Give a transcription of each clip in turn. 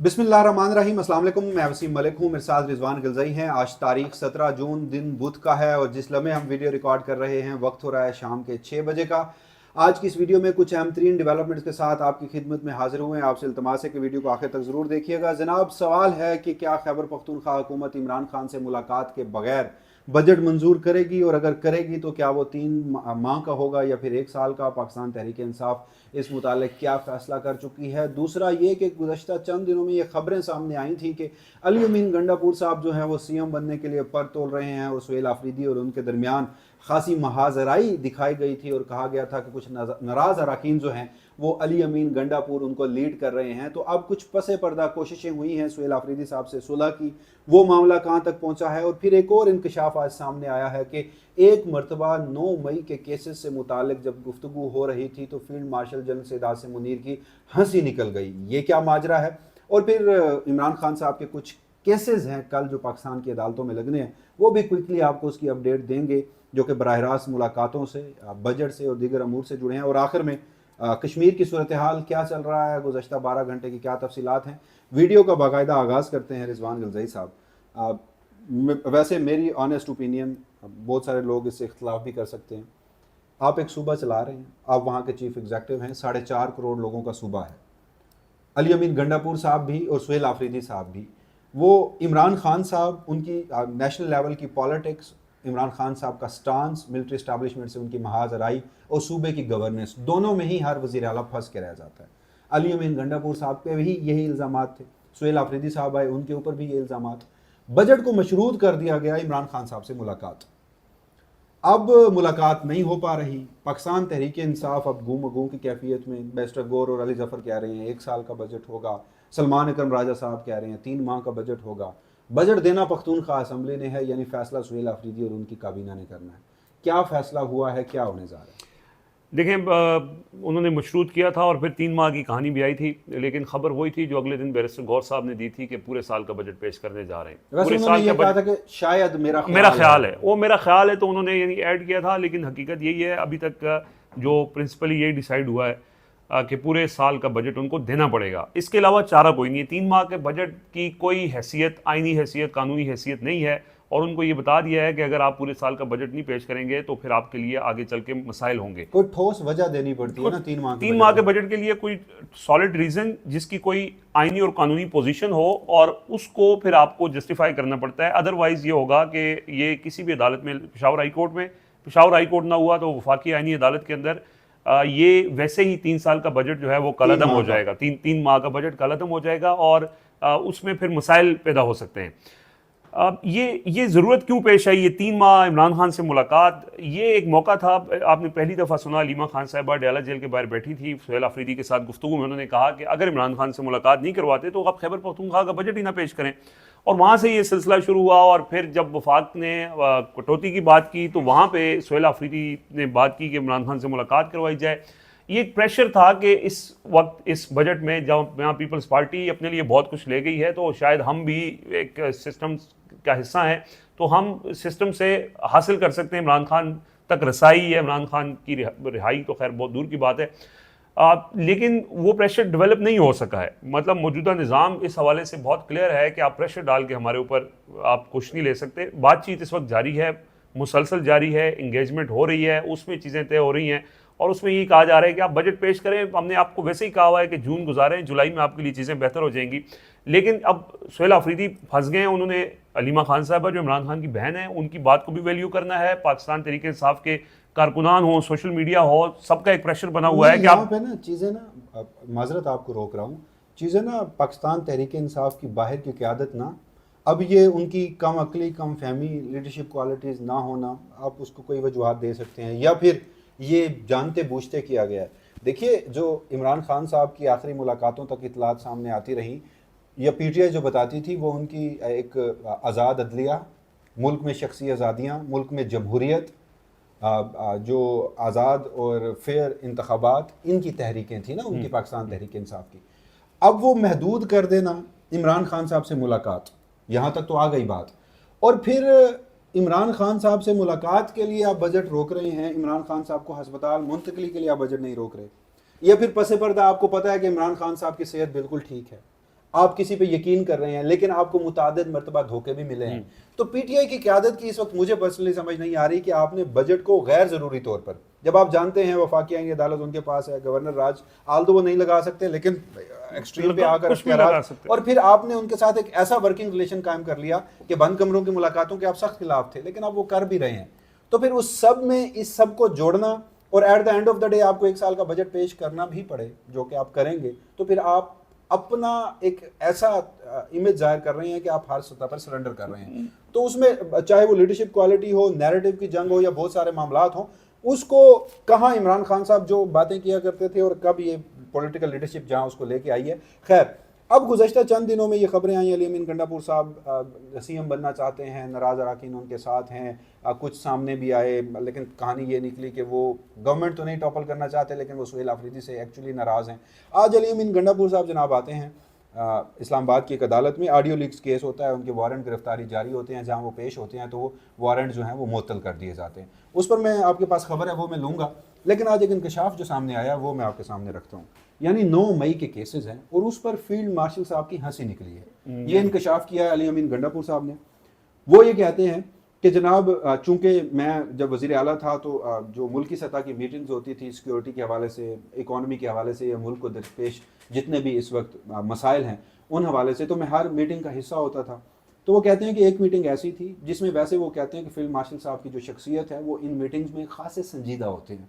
बिस्मिल्लाहिर्रहमानिर्रहीम। अस्सलाम वालेकुम। मैं वसीम मलिक हूँ, मेरे साथ रिजवान गिलज़ई हैं। आज तारीख 17 जून दिन बुध का है और जिस लम्हे हम वीडियो रिकॉर्ड कर रहे हैं वक्त हो रहा है शाम के 6 बजे का। आज की इस वीडियो में कुछ अहम तरीन डेवलपमेंट्स के साथ आपकी खिदमत में हाजिर हुए हैं। आपसे इल्तमास है कि वीडियो को आखिर तक ज़रूर देखिएगा। जनाब, सवाल है कि क्या खैबर पख्तूनख्वा हुकूमत इमरान खान से मुलाकात के बगैर बजट मंजूर करेगी, और अगर करेगी तो क्या वो 3 माह का होगा या फिर 1 साल का? पाकिस्तान तहरीक इंसाफ इस मुतालिक क्या फ़ैसला कर चुकी है? दूसरा ये कि गुज़श्ता चंद दिनों में ये खबरें सामने आई थी कि अली अमीन गंडापुर साहब जो हैं वो सीएम बनने के लिए पर तोल रहे हैं, और सुहेल आफरीदी और उनके दरमियान खासी महाजराई दिखाई गई थी और कहा गया था कि कुछ नाराज़ अरकान जो हैं वो अली अमीन गंडापुर उनको लीड कर रहे हैं। तो अब कुछ पसे पर्दा कोशिशें हुई हैं सुहेल आफरीदी साहब से सुलह की, वो मामला कहाँ तक पहुँचा है? और फिर एक और इंकशाफ आज सामने आया है कि एक मरतबा 9 मई के केसेस से मुतालिक जब गुफ्तगू हो रही थी तो field marshal general Syed Asim Munir की हंसी निकल गई। ये क्या माजरा है? और फिर इमरान खान साहब के कुछ केसेस हैं कल जो पाकिस्तान की अदालतों में लगने हैं, वो भी क्विकली आपको उसकी अपडेट देंगे, जो कि बराह रास्त मुलाकातों से, बजट से और दीगर अमूर से जुड़े हैं। और आखिर में कश्मीर की सूरत हाल क्या चल रहा है, गुज़श्ता 12 घंटे की क्या तफसीलात हैं। वीडियो का बाकायदा आगाज़ करते हैं रिजवान गिलज़ई साहब। वैसे मेरी ऑनेस्ट ओपिनियन, बहुत सारे लोग इससे इख्तलाफ भी कर सकते हैं। आप एक सूबा चला रहे हैं, आप वहाँ के चीफ एग्जीक्यूटिव हैं, 4.5 करोड़ लोगों का सूबा है। अली अमीन गंडापुर साहब भी और सुहेल आफरीदी साहब भी, वो इमरान खान साहब, उनकी नेशनल लेवल की पॉलिटिक्स, इमरान खान साहब का स्टांस, मिलिट्री इस्टेब्लिशमेंट से उनकी महाजराई और सूबे की गवर्नेंस, दोनों में ही हर वज़ीर आला फंस के रह जाता है। अली अमीन गंडापुर साहब पे भी यही इल्ज़ाम थे, सुहेल आफरीदी साहब आए, उनके ऊपर भी ये इल्ज़ाम। बजट को मशरूत कर दिया गया इमरान खान साहब से मुलाकात। अब मुलाकात नहीं हो पा रही। पाकिस्तान तहरीक इंसाफ अब गूम गूम की कैफियत में, बैरिस्टर गौर और अली जफ़र कह रहे हैं 1 साल का बजट होगा, सलमान अकरम राजा साहब कह रहे हैं 3 माह का बजट होगा। बजट देना पख्तूनख्वा असम्बली ने है, यानी फैसला सुहेल आफरीदी और उनकी काबीना ने करना है। क्या फैसला हुआ है, क्या होने जा रहा है? देखें, उन्होंने मशरूत किया था और फिर 3 माह की कहानी भी आई थी, लेकिन खबर वही थी जो अगले दिन बैरिस्टर गौर साहब ने दी थी कि पूरे साल का बजट पेश करने जा रहे हैं। वैसे पूरे उन्होंने साल ये का कहा था बजट कि शायद मेरा ख्याल है, वो मेरा ख्याल है, तो उन्होंने यानी ऐड किया था, लेकिन हकीकत यही है अभी तक जो प्रिंसिपली यही डिसाइड हुआ है कि पूरे साल का बजट उनको देना पड़ेगा। इसके अलावा चारा कोई नहीं है। 3 माह के बजट की कोई हैसियत, आइनी हैसियत, कानूनी हैसियत नहीं है, और उनको ये बता दिया है कि अगर आप पूरे साल का बजट नहीं पेश करेंगे तो फिर आपके लिए आगे चल के मसाइल होंगे। कोई ठोस वजह देनी पड़ती है ना 3 माह के 3 माह के बजट के लिए कोई सॉलिड रीजन, जिसकी कोई आईनी और कानूनी पोजीशन हो, और उसको फिर आपको जस्टिफाई करना पड़ता है। अदरवाइज ये होगा कि ये किसी भी अदालत में, पेशावर हाई कोर्ट में, पेशावर हाई कोर्ट ना हुआ तो वफाकी आईनी अदालत के अंदर ये वैसे ही 3 साल का बजट जो है वो कलअदम हो जाएगा। तीन माह का बजट कलअदम हो जाएगा और उसमें फिर मसाइल पैदा हो सकते हैं। ये ज़रूरत क्यों पेश आई? ये 3 माह इमरान खान से मुलाकात, ये एक मौका था। आपने पहली दफ़ा सुना लीमा खान साहिबा डयाला जेल के बाहर बैठी थी सुहेल आफरीदी के साथ गुफ्तगू में, उन्होंने कहा कि अगर इमरान खान से मुलाकात नहीं करवाते तो आप खैबर पख्तूनख्वा का बजट ही ना पेश करें। और वहाँ से ये सिलसिला शुरू हुआ, और फिर जब वफाक ने कटौती की बात की तो वहाँ पर सुहेल आफरीदी ने बात की कि इमरान खान से मुलाकात करवाई जाए। ये एक प्रेशर था कि इस वक्त इस बजट में जब यहाँ पीपल्स पार्टी अपने लिए बहुत कुछ ले गई है, तो शायद हम भी एक सिस्टम का हिस्सा है, तो हम सिस्टम से हासिल कर सकते हैं इमरान खान तक रसाई है। इमरान खान की रिहाई तो खैर बहुत दूर की बात है, लेकिन वो प्रेशर डेवलप नहीं हो सका है। मतलब मौजूदा निज़ाम इस हवाले से बहुत क्लियर है कि आप प्रेशर डाल के हमारे ऊपर आप कुछ नहीं ले सकते। बातचीत इस वक्त जारी है, मुसलसल जारी है, इंगेजमेंट हो रही है, उसमें चीज़ें तय हो रही हैं, और उसमें ये कहा जा रहा है कि आप बजट पेश करें। हमने आपको वैसे ही कहा हुआ है कि जून गुजारें, जुलाई में आपके लिए चीज़ें बेहतर हो जाएंगी। लेकिन अब सुहेल आफरीदी फंस गए हैं। उन्होंने अलीमा खान साहबा जो इमरान खान की बहन है, उनकी बात को भी वैल्यू करना है। पाकिस्तान तहरीक इंसाफ के कारकुनान हो, सोशल मीडिया हो, सबका एक प्रेशर बना हुआ है कि आप पे ना चीज़ें ना, माजरत आपको रोक रहा हूँ, चीज़ें ना पाकिस्तान तहरीक इंसाफ की बाहर की क़यादत ना, अब ये उनकी कम अकली, कम फहमी, लीडरशिप क्वालिटीज़ ना होना, आप उसको कोई वजूहत दे सकते हैं, या फिर ये जानते बूझते किया गया है। देखिए, जो इमरान खान साहब की आखिरी मुलाकातों तक इतलात सामने आती रही, या पीटीआई जो बताती थी, वो उनकी एक आज़ाद अदलिया, मुल्क में शख्सी आज़ादियाँ, मुल्क में जमहूरियत, जो आज़ाद और फेयर इंतखाबात, इनकी तहरीकें थी ना उनकी, पाकिस्तान तहरीक इंसाफ की। अब वो महदूद कर देना इमरान खान साहब से मुलाकात, यहाँ तक तो आ गई बात। और फिर इमरान खान साहब से मुलाकात के लिए आप बजट रोक रहे हैं, इमरान खान साहब को हस्पताल मुंतकली के लिए आप बजट नहीं रोक रहे, या फिर पसे पर्दा आपको पता है कि इमरान खान साहब की सेहत बिल्कुल ठीक है, आप किसी पे यकीन कर रहे हैं, लेकिन आपको मुतादिद मरतबा धोखे भी मिले हैं। तो पीटीआई की क़यादत की इस वक्त मुझे पर्सनली समझ नहीं आ रही कि आपने बजट को गैर ज़रूरी तौर पर, जब आप जानते हैं वफाकी आईनी अदालत उनके पास है, गवर्नर राज आल तो वो नहीं लगा सकते, लेकिन एक्सट्रीम पे आकर कुछ भी लगा सकते हैं। और फिर आपने उनके साथ एक ऐसा वर्किंग रिलेशन कायम कर लिया कि बंद कमरों की मुलाकातों के आप सख्त खिलाफ थे, लेकिन आप वो कर भी रहे हैं। तो फिर उस सब में इस सब को जोड़ना और at the end of the day आपको 1 साल का बजट पेश करना भी पड़े, जो कि आप करेंगे, तो फिर आप अपना एक ऐसा इमेज जाहिर कर रहे हैं कि आप हर सतह पर सरेंडर कर रहे हैं। तो उसमें चाहे वो लीडरशिप क्वालिटी हो, नैरेटिव की जंग हो, या बहुत सारे मामलात हों, उसको कहाँ इमरान खान साहब जो बातें किया करते थे और कब ये पॉलिटिकल लीडरशिप जहाँ उसको लेके आई है। खैर, अब गुज़श्ता चंद दिनों में ये खबरें आई, अली अमीन गंडापुर साहब सीएम बनना चाहते हैं, नाराज़ अरकान उनके साथ हैं, कुछ सामने भी आए, लेकिन कहानी ये निकली कि वो गवर्नमेंट तो नहीं टॉपल करना चाहते, लेकिन वो सुहेल आफरीदी से एक्चुअली नाराज़ हैं। आज अली अमीन गंडापुर साहब जनाब आते हैं इस्लामाबाद की एक अदालत में, ऑडियो लीक्स केस होता है, उनके वारंट गिरफ्तारी जारी होते हैं, जहाँ वो पेश होते हैं तो वो वारंट जो हैं वो मुअत्तल कर दिए जाते हैं। उस पर मैं आपके पास खबर है वो मैं लूँगा, लेकिन आज एक इंकशाफ जो सामने आया वो मैं आपके सामने रखता हूँ। यानी 9 मई के केसेस हैं और उस पर फील्ड मार्शल साहब की हंसी निकली है। ये इंकशाफ किया है अली अमीन गंडापुर साहब ने। वो ये कहते हैं कि जनाब, चूंकि मैं जब वज़ीर आला था तो जो मुल्क की सतह की मीटिंग्स होती थी सिक्योरिटी के हवाले से, इकॉनमी के हवाले से, या मुल्क को दरपेश जितने भी इस वक्त मसाइल हैं उन हवाले से, तो मैं हर मीटिंग का हिस्सा होता था। तो वो कहते हैं कि एक मीटिंग ऐसी थी जिसमें, वैसे वो कहते हैं कि फील्ड मार्शल साहब की जो शख्सियत है वो इन मीटिंग्स में खासे संजीदा होते हैं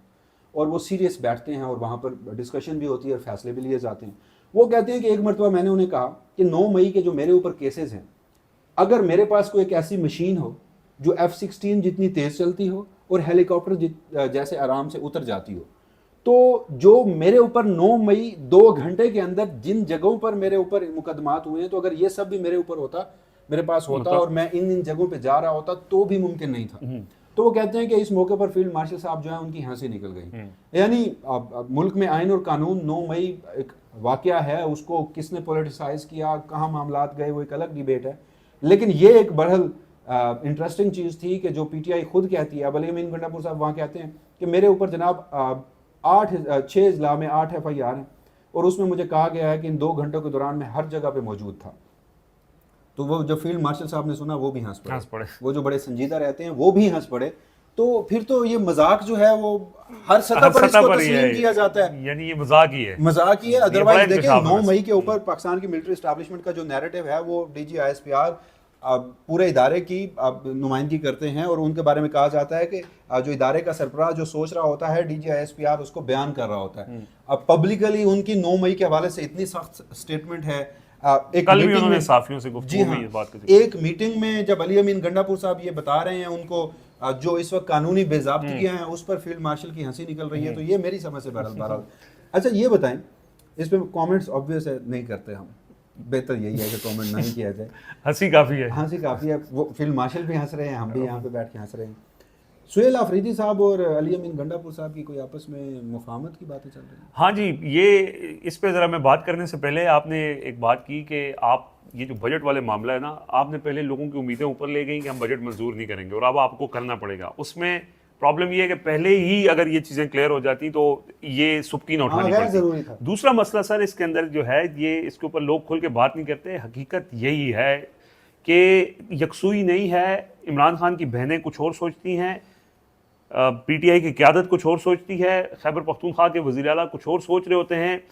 और वो सीरियस बैठते हैं और वहाँ पर डिस्कशन भी होती है और फैसले भी लिए जाते हैं। वो कहते हैं कि एक मरतबा मैंने उन्हें कहा कि 9 मई के जो मेरे ऊपर केसेस हैं, अगर मेरे पास कोई एक ऐसी मशीन हो जो F-16 जितनी तेज़ चलती हो और हेलीकॉप्टर जैसे आराम से उतर जाती हो, तो जो मेरे ऊपर 9 मई 2 घंटे के अंदर जिन जगहों पर मेरे ऊपर मुकदमात हुए हैं, तो अगर ये सब भी मेरे ऊपर होता, मेरे पास होता और मैं इन जगहों पे जा रहा होता, तो भी मुमकिन नहीं था। तो वो कहते हैं कि इस मौके पर फील्ड मार्शल साहब जो है उनकी हंसी निकल गई। यानी अब मुल्क में आइन और कानून, 9 मई एक वाकया है, उसको किसने पॉलिटिसाइज किया, कहाँ मामलात गए, वो एक अलग डिबेट है। लेकिन ये एक बहरहाल इंटरेस्टिंग चीज़ थी कि जो पीटीआई खुद कहती है, अब अली अमीन गंडापुर साहब वहाँ कहते हैं कि मेरे ऊपर जनाब 6 इजला में 8 FIR हैं और उसमें मुझे कहा गया है कि इन 2 घंटों के दौरान मैं हर जगह पे मौजूद था। तो वो जो फील्ड मार्शल साहब ने सुना वो भी हंस पड़े, वो जो बड़े संजीदा रहते हैं वो भी हंस पड़े। तो फिर तो ये मजाक जो है वो हर सतह पर इसको तस्लीम किया जाता है, यानी ये मजाक ही है, मजाक ही है। अदरवाइज देखिए 9 मई के ऊपर पाकिस्तान की मिलिट्री एस्टैब्लिशमेंट का जो नैरेटिव है वो DG ISPR पूरे इदारे की नुमाइंदगी करते हैं और उनके बारे में कहा जाता है कि जो इदारे का सरबराह जो सोच रहा होता है, DG ISPR उसको बयान कर रहा होता है। अब पब्लिकली उनकी 9 मई के हवाले से इतनी सख्त स्टेटमेंट है। एक कल भी उन्होंने साफियों से गुफ्तगू में ये बात की। एक मीटिंग में जब अली अमीन गंडापुर साहब ये बता रहे हैं उनको जो इस वक्त कानूनी बेज़ाब्तियां हैं उस पर फील्ड मार्शल की हंसी निकल रही है। तो ये मेरी समझ से बहरहाल। अच्छा ये बताएं, इस पे कमेंट्स ऑब्वियस है नहीं करते हम, बेहतर यही है कि कमेंट नहीं किया जाए। हंसी काफ़ी है, हंसी काफ़ी है। वो फील्ड मार्शल भी हंस रहे हैं, हम भी यहाँ पे बैठ के हंस रहे हैं। सुहेल आफरीदी साहब और अली अमीन गंडापुर साहब की कोई आपस में मुफाहमत की बातें चल रही हैं? हाँ जी, ये इस पे ज़रा मैं बात करने से पहले आपने एक बात की कि आप ये जो बजट वाले मामला है ना, आपने पहले लोगों की उम्मीदें ऊपर ले गई कि हम बजट मंजूर नहीं करेंगे और अब आपको करना पड़ेगा। उसमें प्रॉब्लम ये है कि पहले ही अगर ये चीज़ें क्लियर हो जाती तो ये सुबकी न उठानी पड़ती। दूसरा मसला सर इसके अंदर जो है, ये इसके ऊपर लोग खुल के बात नहीं करते। हकीकत यही है कि यकसुई नहीं है, इमरान खान की बहनें कुछ और सोचती हैं, पीटीआई की क़यादत कुछ और सोचती है, खैबर पख्तूनख्वा के वज़ीर आला कुछ और सोच रहे होते हैं,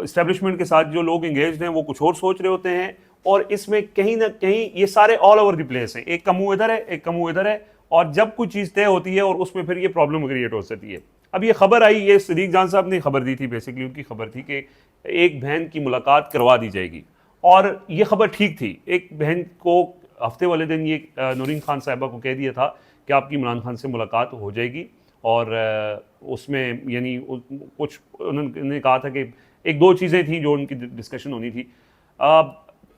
इस्टेब्लिशमेंट के साथ जो लोग इंगेज हैं वो कुछ और सोच रहे होते हैं, और इसमें कहीं ना कहीं ये सारे ऑल ओवर द प्लेस हैं। एक का मुँह इधर है, एक का मुँह इधर है, और जब कोई चीज़ तय होती है और उसमें फिर ये प्रॉब्लम क्रिएट हो सकती है। अब ये खबर आई, ये सदीक जान साहब ने खबर दी थी, बेसिकली उनकी खबर थी कि एक बहन की मुलाकात करवा दी जाएगी, और ये खबर ठीक थी। एक बहन को हफ्ते वाले दिन ये नूरीन खान साहिबा को कह दिया था कि आपकी इमरान खान से मुलाकात हो जाएगी, और उसमें यानी कुछ उन्होंने कहा था कि 1-2 चीज़ें थी जो उनकी डिस्कशन होनी थी।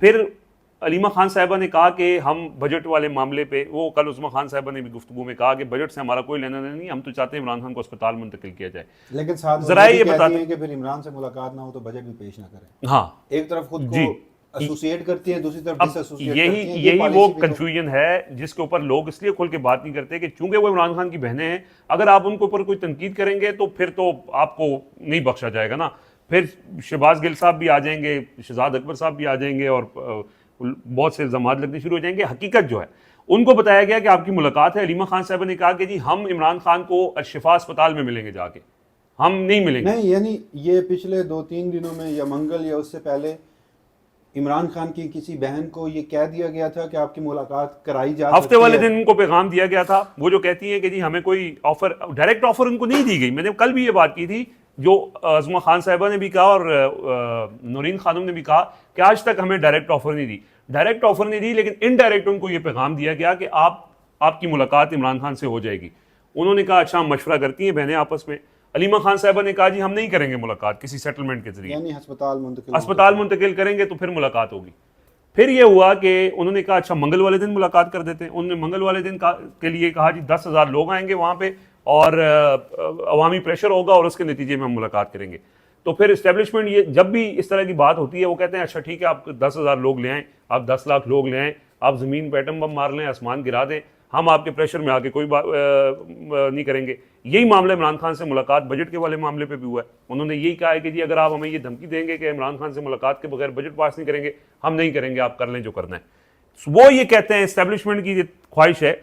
फिर अलीमा खान साहिबा ने कहा कि हम बजट वाले मामले पे, वो कल उस्मा खान साहिबा ने भी गुफ्तगू में कहा कि बजट से हमारा कोई लेना देना नहीं, हम तो चाहते हैं इमरान खान को अस्पताल मुंतकिल किया जाए। लेकिन साथ जरा ये बताते हैं कि फिर इमरान से मुलाकात ना हो तो बजट भी पेश ना करें। हाँ, एक तरफ खुद को एसोसिएट करती है, दूसरी तरफ डिसएसोसिएट करती है। यही वो कंफ्यूजन है जिसके ऊपर लोग इसलिए खुल के बात नहीं करते कि चूंकि वो इमरान खान की बहनें हैं, अगर आप उनके ऊपर कोई तनकीद करेंगे तो फिर तो आपको नहीं बख्शा जाएगा ना। फिर शहबाज गिल साहब भी आ जाएंगे, शहजाद अकबर साहब भी आ जाएंगे और बहुत से इल्ज़ामात लगने शुरू हो जाएंगे। हकीकत जो है उनको बताया गया कि आपकी मुलाकात है। अलीमा खान साहब ने कहा कि जी हम इमरान खान को अल-शिफा अस्पताल में मिलेंगे, जाके हम नहीं मिलेंगे। नहीं, यानी ये पिछले 2-3 दिनों में या मंगल या उससे पहले इमरान खान की किसी बहन को ये कह दिया गया था कि आपकी मुलाकात कराई जा हफ्ते सकती वाले है। दिन उनको पैगाम दिया गया था। वो जो कहती हैं कि जी हमें कोई ऑफर, डायरेक्ट ऑफर उनको नहीं दी गई। मैंने कल भी ये बात की थी, जो अज़मा खान साहिबा ने भी कहा और नूरीन खानम ने भी कहा कि आज तक हमें डायरेक्ट ऑफर नहीं दी। डायरेक्ट ऑफर नहीं दी, लेकिन इनडायरेक्ट उनको ये पैगाम दिया गया कि आपकी मुलाकात इमरान खान से हो जाएगी। उन्होंने कहा अच्छा हम मशवरा करती हैं बहनें आपस में। अलीमा खान साहिबा ने कहा जी हम नहीं करेंगे मुलाकात किसी सेटलमेंट के जरिए, यानी अस्पताल मुंतकिल करेंगे तो फिर मुलाकात होगी। फिर ये हुआ कि उन्होंने कहा अच्छा मंगल वाले दिन मुलाकात कर देते हैं। उन्होंने मंगल वाले दिन के लिए कहा जी 10,000 लोग आएंगे वहाँ पे और अवामी प्रेशर होगा और उसके नतीजे में हम मुलाकात करेंगे। तो फिर इस्टेब्लिशमेंट, ये जब भी इस तरह की बात होती है वो कहते हैं अच्छा ठीक है आप 10,000 लोग ले आएँ, आप 10 लाख लोग ले आएँ, आप ज़मीन पर एटम बम मार लें, आसमान गिरा दें, हम आपके प्रेशर में आके कोई बात नहीं करेंगे। यही मामला इमरान खान से मुलाकात बजट के वाले मामले पे भी हुआ है। उन्होंने यही कहा है कि जी अगर आप हमें ये धमकी देंगे कि इमरान खान से मुलाकात के बगैर बजट पास नहीं करेंगे, हम नहीं करेंगे, आप कर लें जो करना है। वो ये कहते हैं, इस्टेब्लिशमेंट की ख्वाहिश है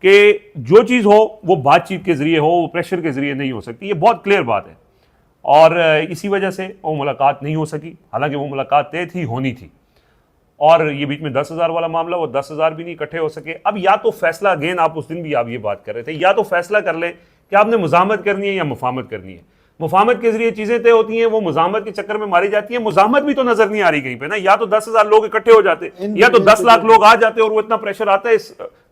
कि जो चीज़ हो वो बातचीत के जरिए हो, वो प्रेशर के जरिए नहीं हो सकती। ये बहुत क्लियर बात है और इसी वजह से वो मुलाकात नहीं हो सकी। हालांकि वो मुलाकात तय थी, होनी थी। और ये बीच में 10,000 वाला मामला, वो 10,000 भी नहीं इकट्ठे हो सके। अब या तो फैसला, अगेन आप उस दिन भी आप ये बात कर रहे थे, या तो फैसला कर लें कि आपने मुज़ाहमत करनी है या मुफाहमत करनी है। मुफाहमत के जरिए चीजें तय होती हैं, वो मुज़ाहमत के चक्कर में मारी जाती है। मुज़ाहमत भी तो नजर नहीं आ रही कहीं पे ना। या तो 10,000 लोग इकट्ठे हो जाते, या तो 10 लाख लोग आ जाते और वो इतना प्रेशर आता है।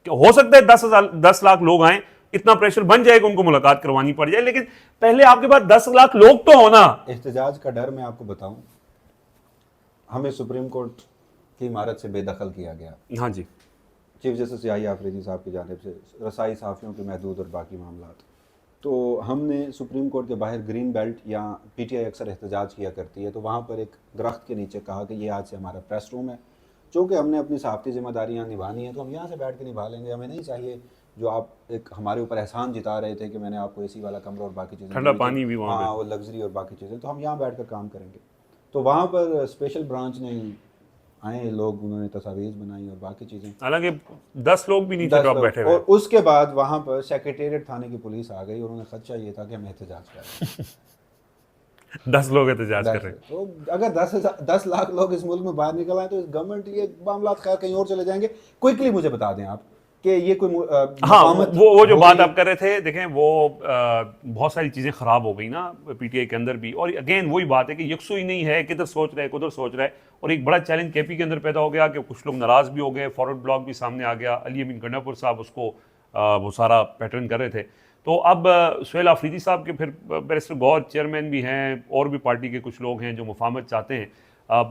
हो सकता है 10 लाख लोग आए, इतना प्रेशर बन जाएगा उनको मुलाकात करवानी पड़ जाए, लेकिन पहले आपके पास 10 लाख लोग तो होना। एहतजाज का डर मैं आपको बताऊं, हमें सुप्रीम कोर्ट की इमारत से बेदखल किया गया। हाँ जी, चीफ जस्टिस याहिया आफरीदी साहब की जानिब से रसाई सहाफ़ियों के महदूद और बाकी मामलात। तो हमने सुप्रीम कोर्ट के बाहर ग्रीन बेल्ट या पीटीआई अक्सर एहतजाज किया करती है, तो वहाँ पर एक दरख्त के नीचे कहा कि ये आज से हमारा प्रेस रूम है। चूँकि हमने अपनी सहाफ़ती जिम्मेदारियाँ निभानी है तो हम यहाँ से बैठ के निभा लेंगे। हमें नहीं चाहिए जो आप एक हमारे ऊपर एहसान जिता रहे थे कि मैंने आपको एसी वाला कमरा और बाकी चीज़ें, ठंडा पानी भी वहाँ, हाँ वो लग्जरी और बाकी चीज़ें, तो हम यहाँ बैठ कर काम करेंगे। तो वहाँ पर स्पेशल ब्रांच ने आए लोग, उन्होंने तस्वीर बनाई और बाकी चीज़ें। हालांकि 10 लोग भी नहीं थे जो आप बैठे हुए। और उसके बाद वहाँ पर सेक्रेटेरिएट थाने की पुलिस आ गई और उन्हें खदशा ये था कि हम एहतजाज कर रहे हैं। 10 लोग एहतजाज कर रहे हैं। तो अगर 10 लाख लोग इस मुल्क में बाहर निकल आए तो इस गवर्नमेंट ये मामला खैर कहीं और चले जाएंगे। क्विकली मुझे बता दें आप कि ये कोई हाँ, वो जो बात आप कर रहे थे, देखें वो बहुत सारी चीज़ें ख़राब हो गई ना पीटीआई के अंदर भी। और अगेन वही बात है कि यकसुई नहीं है, किधर सोच रहा है किधर सोच रहा है। और एक बड़ा चैलेंज केपी के अंदर पैदा हो गया कि कुछ लोग नाराज़ भी हो गए, फॉरवर्ड ब्लॉक भी सामने आ गया। अली अमीन गंडापुर साहब उसको वो सारा पैटर्न कर रहे थे। तो अब सुहेल आफरीदी साहब के फिर बैरिस्टर गौर चेयरमैन भी हैं और भी पार्टी के कुछ लोग हैं जो मुफाहमत चाहते हैं।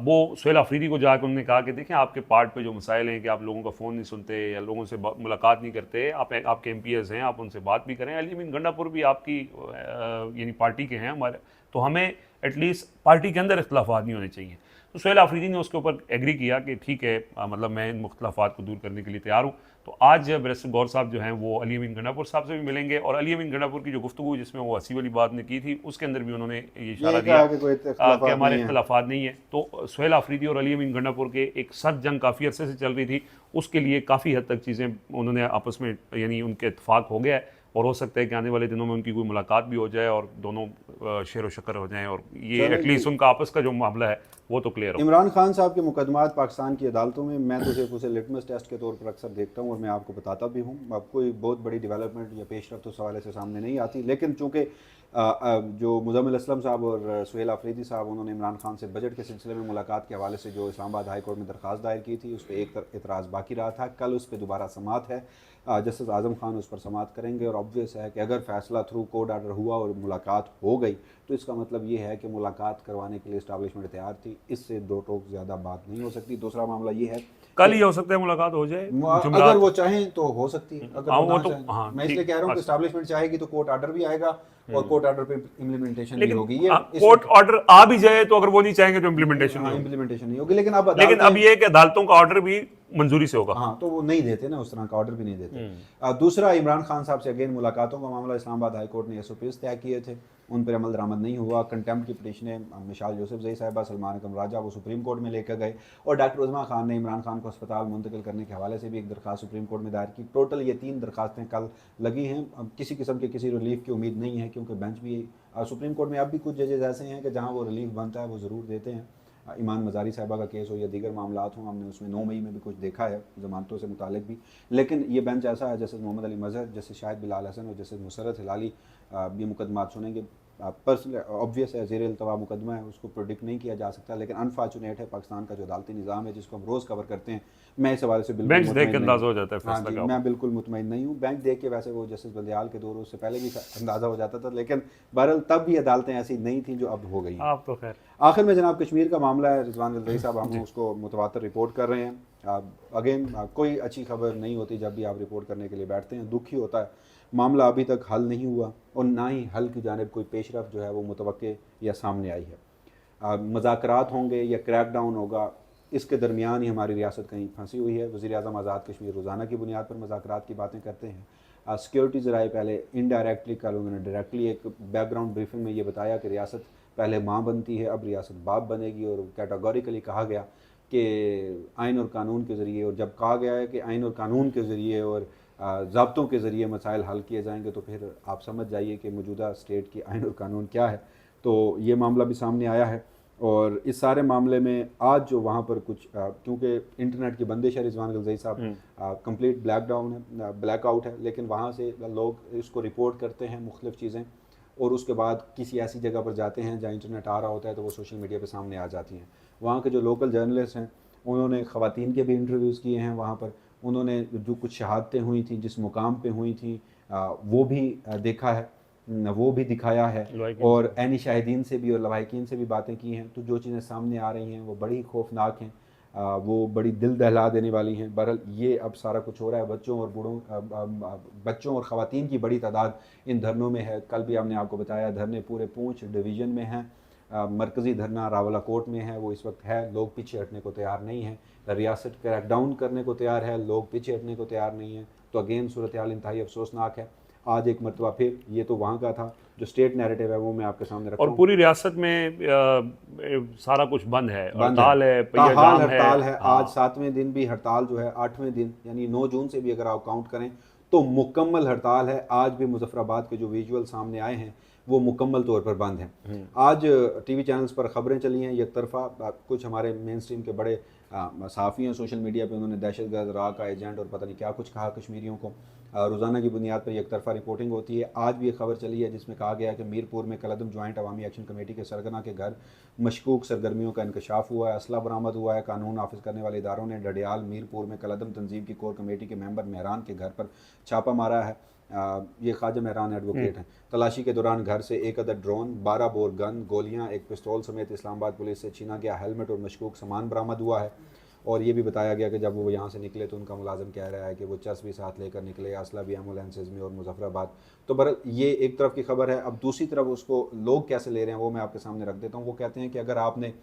वो सुहेल आफरीदी को जाकर उन्होंने कहा कि देखें आपके पार्ट पे जो मसाइल हैं कि आप लोगों का फ़ोन नहीं सुनते या लोगों से मुलाकात नहीं करते, आपके MPs हैं, आप उनसे बात भी करें। अली अमीन गंडापुर भी आपकी यानी पार्टी के हैं हमारे, तो हमें एटलीस्ट पार्टी के अंदर इख्तलाफात नहीं होने चाहिए। तो सुहेल आफरीदी ने उसके ऊपर एग्री किया कि ठीक है, मतलब मैं इन मुख्तलाफात को दूर करने के लिए तैयार हूँ। तो आज बैरिस्टर गौर साहब जो हैं वो अली अमीन गंडापुर साहब से भी मिलेंगे और अली अमीन गंडापुर की जो गुफ्तगू जिसमें वो हंसी वाली बात ने की थी उसके अंदर भी उन्होंने ये इशारा दिया कि हमारे इख्तलाफात नहीं है। तो सुहेल आफरीदी और अली अमीन गंडापुर के एक सख्त जंग काफ़ी अरसे से चल रही थी, उसके लिए काफ़ी हद तक चीज़ें उन्होंने आपस में यानी उनके इत्तेफाक हो गया है। और हो सकता है कि आने वाले दिनों में उनकी कोई मुलाकात भी हो जाए और दोनों शेर व शक्कर हो जाएं और ये एटलीस्ट उनका आपस का जो मामला है वो तो क्लियर हो। इमरान खान साहब के मुकदमात पाकिस्तान की अदालतों में मैं तो सिर्फ उसे लिटमस टेस्ट के तौर पर अक्सर देखता हूँ और मैं आपको बताता भी हूँ। अब कोई बहुत बड़ी डेवलपमेंट या पेशरफ्त उस हवाले से सामने नहीं आती, लेकिन चूँकि जो मुज़म्मिल असलम साहब और सुहेल आफरीदी साहब उन्होंने इमरान खान से बजट के सिलसिले में मुलाकात के हवाले से जो इस्लामाबाद हाई कोर्ट में दरख्वास्त दायर की थी उस पर एक एतराज़ बाकी रहा था। कल उस पर दोबारा समाअत है, जस्टिस आज़म खान उस पर समाअत करेंगे और ऑब्वियस है कि अगर फैसला थ्रू कोर्ट आर्डर हुआ और मुलाकात हो गई तो इसका मतलब ये है कि मुलाकात करवाने के लिए इस्टेब्लिशमेंट तैयार थी। इससे दो टोक ज़्यादा बात नहीं हो सकती। दूसरा मामला ये है कल ही हो सकता है मुलाकात हो जाए, अगर वो चाहें तो हो सकती है। अगर वो तो हाँ, मैं इसलिए कह रहा हूँ कि इस्टेब्लिशमेंट चाहेगी तो कोर्ट आर्डर भी आएगा और कोर्ट आर्डर पे इम्प्लीमेंटेशन भी होगी। ये कोर्ट ऑर्डर आ भी जाए तो अगर वो नहीं चाहेंगे तो इम्प्लीमेंटेशन नहीं होगी। लेकिन अब ये कि अदालतों का ऑर्डर भी मंजूरी से होगा। हाँ, तो वो नहीं देते ना, उस तरह का ऑर्डर भी नहीं देते। दूसरा, इमरान खान साहब से अगेन मुलाकातों का मामला, इस्लामाबाद हाई कोर्ट ने SOPs तय किए थे उन पर अमल दरामद नहीं हुआ। कंटेम्प्ट की पटिशनें मिसाल यूसुफजई साहिबा, सलमान अकरम राजा वो सुप्रीम कोर्ट में लेकर गए, और डॉक्टर उज़मा खान ने इमरान खान को अस्पताल मुंतकिल करने के हवाले से भी एक दरखास्त सुप्रीम कोर्ट में दायर की। टोटल ये 3 दरखास्तें कल लगी हैं। अब किसी किस्म के किसी रिलीफ की उम्मीद नहीं है, क्योंकि बेंच भी सुप्रीम कोर्ट में अब भी कुछ जजेस ऐसे हैं कि जहाँ वो रिलीफ बनता है वो ज़रूर देते हैं। ईमान मज़ारी साहिबा का केस हो या दीगर मामलात हों, हमने उसमें 9 मई में भी कुछ देखा है ज़मानतों से मुतालिक भी। लेकिन ये बेंच ऐसा है, जैसे मोहम्मद अली मजहर, जैसे शाहिद बिलाल हसन और जैसे मुसरत हिलाली ये मुकदमात सुनेंगे। पर्सनल ऑब्वियस है, ज़ेर अल्तवा मुकदमा है, उसको प्रोडिक्ट नहीं किया जा सकता, लेकिन अनफॉर्चुनेट है पाकिस्तान का जो अदालती निज़ाम है जिसको हम रोज़ कवर करते हैं, मैं इस हवाले से बिल्कुल बेंच देख के मुतमईन नहीं अंदाजा हूँ। हो जाता है हाँ फैसला जी, का। मैं बिल्कुल मुतमईन नहीं हूँ। बेंच देख के वैसे वो जस्टिस बंदियाल के दौर से पहले भी अंदाज़ा हो जाता था, लेकिन बहरहाल तब भी अदालतें ऐसी नहीं थी जो अब हो गई हैं। आप तो खैर आखिर में जनाब कश्मीर का मामला है, रिजवान गलज़ई साहब हम उसको मुतवातर रिपोर्ट कर रहे हैं। अगेन कोई अच्छी खबर नहीं होती जब भी आप रिपोर्ट करने के लिए बैठते हैं, दुख ही होता है। मामला अभी तक हल नहीं हुआ और ना ही हल की जानिब कोई पेशरफ जो है वो मुतवक्के या सामने आई है। मुज़ाकरात होंगे या क्रैकडाउन होगा, इसके दरमियान ही हमारी रियासत कहीं फंसी हुई है। वज़ीर आज़म आज़ाद कश्मीर रोज़ाना की बुनियाद पर मुज़ाकरात की बातें करते हैं। सिक्योरिटी ज़राए पहले इनडायरेक्टली, कल उन्होंने डायरेक्टली एक बैकग्राउंड ब्रीफिंग में ये बताया कि रियासत पहले माँ बनती है, अब रियासत बाप बनेगी, और कैटेगोरिकली कहा गया कि आइन और कानून के ज़रिए, और जब कहा गया है कि आइन और कानून के ज़रिए और ज़ाब्तों के ज़रिए मसाइल हल किए जाएंगे, तो फिर आप समझ जाइए कि मौजूदा स्टेट की आइन और कानून क्या है। तो ये मामला भी सामने आया है, और इस सारे मामले में आज जो वहाँ पर कुछ क्योंकि इंटरनेट की बंदिश है रिजवान गलज़ई साहब, कंप्लीट ब्लैकआउट है, लेकिन वहाँ से लोग इसको रिपोर्ट करते हैं मुख्तलिफ़ चीज़ें, और उसके बाद किसी ऐसी जगह पर जाते हैं जहाँ इंटरनेट आ रहा होता है तो वो सोशल मीडिया पे सामने आ जाती हैं। वहाँ के जो लोकल जर्नलिस्ट हैं उन्होंने ख़वातीन के भी इंटरव्यूज़ किए हैं वहाँ पर, उन्होंने जो कुछ शहादतें हुई थी जिस मुकाम पे हुई थी वो भी देखा है, वो भी दिखाया है, और ऐनी शाहिदीन से भी और लवाहिकीन से भी बातें की हैं। तो जो चीज़ें सामने आ रही हैं वो बड़ी खौफनाक हैं, वो बड़ी दिल दहला देने वाली हैं। बहरहाल ये अब सारा कुछ हो रहा है, बच्चों और बूढ़ों बच्चों और ख़वातीन की बड़ी तादाद इन धरनों में है। कल भी हमने आपको बताया धरने पूरे पूंछ डिवीज़न में हैं। मरकज़ी धरना रावलाकोट में है, वो इस वक्त है। लोग पीछे हटने को तैयार नहीं हैं। रियासत क्रैकडाउन करने को तैयार है, लोग पीछे हटने को तैयार नहीं हैं। तो अगेन सूरत हाल इंतहाई अफसोसनाक है। आज एक मरतबा फिर, ये तो वहाँ का था, जो स्टेट नैरेटिव है वो मैं आपके सामने रखता और हूँ। पूरी रियासत में सारा कुछ बंद है, बंद हड़ताल है, पहिया ताहाल जाम हड़ताल है। हाँ। आज 7वें दिन भी हड़ताल जो है, 8वें दिन यानी 9 जून से भी अगर आप काउंट करें तो मुकम्मल हड़ताल है। आज भी मुजफ्फराबाद के जो विजुअल सामने आए हैं वो मुकम्मल तौर पर बंद हैं। आज टीवी चैनल्स पर खबरें चली हैं एक तरफा, कुछ हमारे मेन स्ट्रीम के बड़े सहाफ़ी हैं सोशल मीडिया पे, उन्होंने दहशतगर्द, रा का एजेंट और पता नहीं क्या कुछ कहा कश्मीरियों को। रोज़ाना की बुनियाद पर एक तरफा रिपोर्टिंग होती है। आज भी एक खबर चली है जिसमें कहा गया है कि मीरपुर में कलदम जॉइंट अवामी एक्शन कमेटी के सरगना के घर मशकूक सरगर्मियों का इंकशाफ हुआ है, असला बरामद हुआ है। कानून नाफिज करने वाले इदारों ने डडियाल मीरपुर में कलदम तंजीम की कोर कमेटी के मेंबर मेहरान के घर पर छापा मारा है। ये ख्वाजा मेहरान एडवोकेट हैं। तलाशी के दौरान घर से 1 अदद ड्रोन, 12 बोर गन, गोलियां, एक पिस्तौल समेत इस्लामाबाद पुलिस से छीना गया हेलमेट और मशकूक सामान बरामद हुआ है। और ये भी बताया गया कि जब वो यहाँ से निकले तो उनका मुलाजिम कह रहा है कि वो चर्स भी साथ लेकर निकले, असला भी एम्बुलेंसेज में और मुजफ्फराबाद। तो बहरहाल ये एक तरफ की खबर है। अब दूसरी तरफ उसको लोग कैसे ले रहे हैं वो मैं आपके सामने रख देता हूँ। वो कहते हैं कि अगर आपने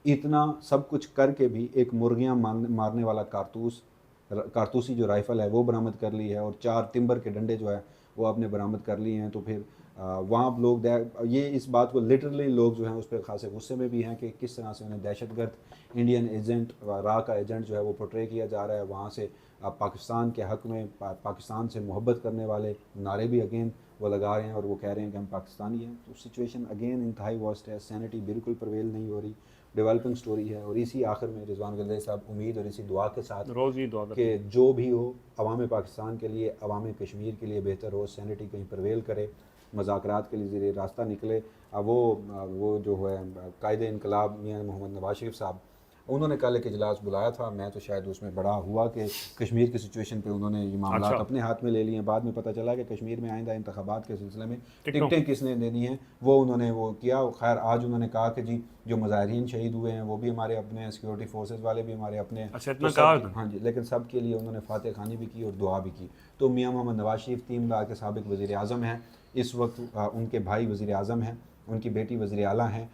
इतना सब कुछ करके भी एक मुर्गियाँ मारने वाला कारतूसी जो राइफ़ल है वो बरामद कर ली है, और 4 तिम्बर के डंडे जो है वो आपने बरामद कर लिए हैं, तो फिर वहाँ लोग ये इस बात को लिटरली लोग जो हैं उस पर खासे गुस्से में भी हैं कि किस तरह से उन्हें दहशतगर्द इंडियन एजेंट, रा का एजेंट जो है वो पोर्ट्रे किया जा रहा है। वहाँ से पाकिस्तान के हक़ में पाकिस्तान से मोहब्बत करने वाले नारे भी अगेन वो लगा रहे हैं, और वो कह रहे हैं कि हम पाकिस्तानी हैं। तो सिचुएशन अगेन इंतहाई वर्स्ट है, सैनिटी बिल्कुल प्रवेल नहीं हो रही, डेवलपिंग स्टोरी है। और इसी आखिर में रिजवान गलज़ई साहब उम्मीद और इसी दुआ के साथ रोज़ ही दुआ कि जो भी हो अवाम पाकिस्तान के लिए, अवाम कश्मीर के लिए बेहतर हो, सैनिटी कहीं प्रवेल करे, मज़ाकरात के लिए ज़रिए रास्ता निकले। वो जो है कायदे इनकलाब मियां मोहम्मद नवाज शरीफ साहब, उन्होंने कल एक इजलास बुलाया था। मैं तो शायद उसमें बड़ा हुआ कि कश्मीर की सिचुएशन पे उन्होंने ये मामला अपने हाथ में ले लिए। बाद में पता चला कि कश्मीर में आइंदा इंतखाबात के सिलसिले में टिकटें किसने देनी है वो उन्होंने वो किया। खैर आज उन्होंने कहा कि जी जो मुजाहिरीन शहीद हुए हैं वो भी हमारे अपने, सिक्योरिटी फोर्सेज वाले भी हमारे अपने। हाँ जी, लेकिन सब के लिए उन्होंने फातह खानी भी की और दुआ भी की। तो मियाँ मोहम्मद नवाज शरीफ 3 बार के साबिक वज़ीर आज़म हैं, इस वक्त उनके भाई वज़ीर आज़म हैं, उनकी बेटी वज़ीर आला हैं,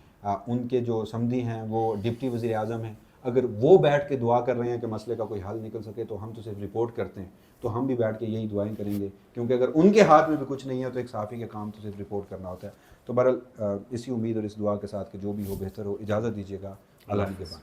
उनके जो समधी हैं वो डिप्टी वज़ीर आज़म हैं। अगर वो बैठ के दुआ कर रहे हैं कि मसले का कोई हल निकल सके, तो हम तो सिर्फ रिपोर्ट करते हैं, तो हम भी बैठ के यही दुआएं करेंगे, क्योंकि अगर उनके हाथ में भी कुछ नहीं है तो एक सहाफ़ी का काम तो सिर्फ रिपोर्ट करना होता है। तो बहरहाल इसी उम्मीद और इस दुआ के साथ कि जो भी हो बेहतर हो, इजाज़त दीजिएगा। अल्लाह के बाद।